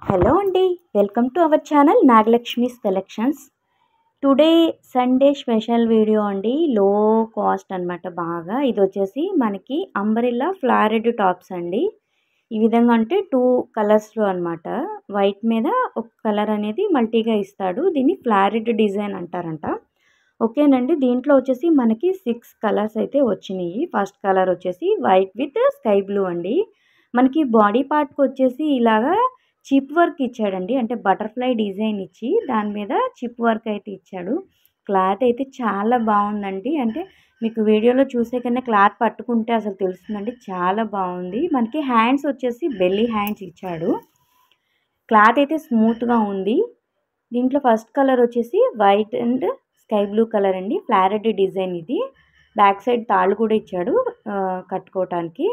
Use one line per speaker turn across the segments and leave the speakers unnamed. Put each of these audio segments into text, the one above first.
Hello అండి, welcome to our channel Nagalakshmi's collections. Today Sunday special video అండి. Low cost అనమాట. బాగా ఇది వచ్చేసి మనకి అంబ్రెల్లా ఫ్లారెడ్ టాప్స్ అండి. ఈ విధంగా అంటే 2 కలర్స్లో అనమాట. వైట్ మీద ఒక కలర్ అనేది మల్టీగా ఇస్తాడు. దీన్ని ఫ్లారెడ్ డిజైన్ అంటారంట. ఓకేనండి. దీంట్లో వచ్చేసి మనకి 6 కలర్స్ అయితే వచ్చినాయి. ఫస్ట్ కలర్ వచ్చేసి వైట్ విత్ స్కై బ్లూ అండి. మనకి బాడీ పార్ట్కి వచ్చేసి ఇలాగా చిప్ వర్క్ ఇచ్చాడండి. అంటే బటర్ఫ్లై డిజైన్ ఇచ్చి దాని మీద చిప్ వర్క్ అయితే ఇచ్చాడు. క్లాత్ అయితే చాలా బాగుందండి. అంటే మీకు వీడియోలో చూసే కన్నా క్లాత్ పట్టుకుంటే అసలు తెలుస్తుందండి. చాలా బాగుంది. మనకి హ్యాండ్స్ వచ్చేసి బెల్లీ హ్యాండ్స్ ఇచ్చాడు. క్లాత్ అయితే స్మూత్గా ఉంది. దీంట్లో ఫస్ట్ కలర్ వచ్చేసి white and sky blue colour అండి. ఫ్లారెడ్ డిజైన్ ఇది. బ్యాక్ సైడ్ తాళ్ళు కూడా ఇచ్చాడు కట్టుకోవటానికి.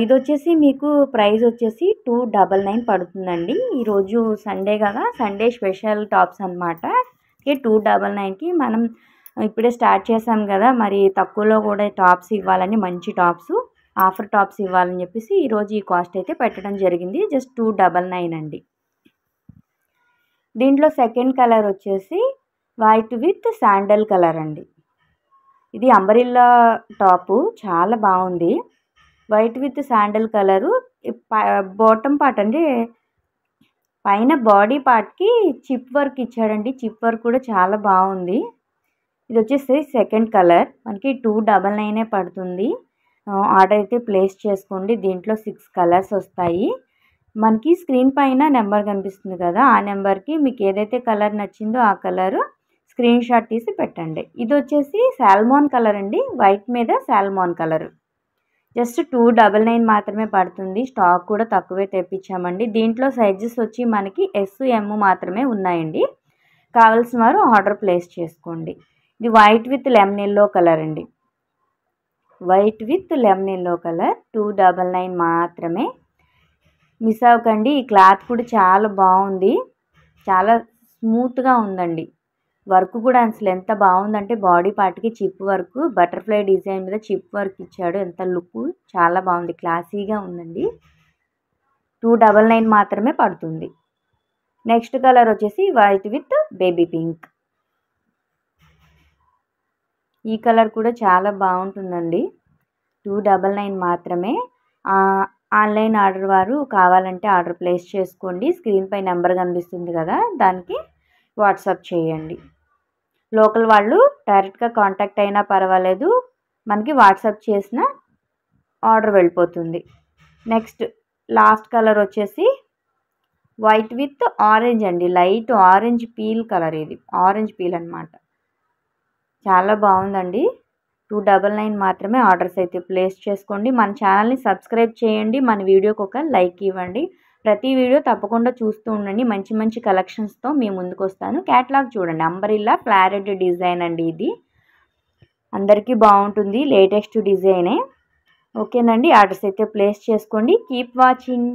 ఇది వచ్చేసి మీకు ప్రైస్ వచ్చేసి 299 పడుతుందండి. ఈరోజు సండే కదా, సండే స్పెషల్ టాప్స్ అనమాట. 299కి మనం ఇప్పుడే స్టార్ట్ చేసాం కదా, మరి తక్కువలో కూడా టాప్స్ ఇవ్వాలని, మంచి టాప్స్ ఆఫర్ టాప్స్ ఇవ్వాలని చెప్పేసి ఈరోజు ఈ కాస్ట్ అయితే పెట్టడం జరిగింది. జస్ట్ 299 అండి. దీంట్లో సెకండ్ కలర్ వచ్చేసి వైట్ విత్ శాండల్ కలర్ అండి. ఇది అంబ్రెల్లా టాపు, చాలా బాగుంది. White with sandal colour. Bottom part అంటే పైన బాడీ పార్ట్కి చిప్ వర్క్ ఇచ్చాడండి. చిప్ వర్క్ కూడా చాలా బాగుంది. ఇది వచ్చేసి సెకండ్ కలర్. మనకి 299 పడుతుంది. ఆర్డర్ అయితే ప్లేస్ చేసుకోండి. దీంట్లో 6 కలర్స్ వస్తాయి. మనకి స్క్రీన్ పైన నెంబర్ కనిపిస్తుంది కదా, ఆ నెంబర్కి మీకు ఏదైతే కలర్ నచ్చిందో ఆ కలరు స్క్రీన్ షాట్ తీసి పెట్టండి. ఇది వచ్చేసి సాల్మోన్ కలర్ అండి. వైట్ మీద సాల్మోన్ కలర్. జస్ట్ 299 మాత్రమే పడుతుంది. స్టాక్ కూడా తక్కువే తెప్పించామండి. దీంట్లో సైజెస్ వచ్చి మనకి S, M మాత్రమే ఉన్నాయండి. కావాల్సిన వారు ఆర్డర్ ప్లేస్ చేసుకోండి. ఇది white with lemon yellow colour అండి. White with lemon yellow colour 299 మాత్రమే. మిస్ అవ్వకండి. ఈ క్లాత్ కూడా చాలా బాగుంది. చాలా స్మూత్గా ఉందండి. వర్క్ కూడా అసలు ఎంత బాగుందంటే బాడీ పార్ట్కి చిప్ వర్క్, బటర్ఫ్లై డిజైన్ మీద చిప్ వర్క్ ఇచ్చాడు. ఎంత లుక్ చాలా బాగుంది. క్లాసీగా ఉందండి. 299 మాత్రమే పడుతుంది. నెక్స్ట్ కలర్ వచ్చేసి వైట్ విత్ బేబీ పింక్. ఈ కలర్ కూడా చాలా బాగుంటుందండి. 299 మాత్రమే. ఆన్లైన్ ఆర్డర్ వారు కావాలంటే ఆర్డర్ ప్లేస్ చేసుకోండి. స్క్రీన్ పై నెంబర్ కనిపిస్తుంది కదా, దానికి వాట్సాప్ చేయండి. లోకల్ వాళ్ళు డైరెక్ట్గా కాంటాక్ట్ అయినా పర్వాలేదు, మనకి వాట్సాప్ చేసిన ఆర్డర్ వెళ్ళిపోతుంది. నెక్స్ట్ లాస్ట్ కలర్ వచ్చేసి వైట్ విత్ ఆరెంజ్ అండి. Light orange peel colour. ఇది ఆరెంజ్ పీల్ అనమాట. చాలా బాగుందండి. 299 మాత్రమే. ఆర్డర్స్ అయితే ప్లేస్ చేసుకోండి. మన ఛానల్ని సబ్స్క్రైబ్ చేయండి. మన వీడియోకి ఒక లైక్ ఇవ్వండి. ప్రతి వీడియో తప్పకుండా చూస్తూ ఉండండి. మంచి మంచి కలెక్షన్స్తో మీ ముందుకు వస్తాను. క్యాటలాగ్ చూడండి. అంబ్రెల్లా ఫ్లారెడ్ డిజైన్ అండి. ఇది అందరికీ బాగుంటుంది. లేటెస్ట్ డిజైనే. ఓకేనండి. ఆర్డర్స్ అయితే ప్లేస్ చేసుకోండి. Keep watching.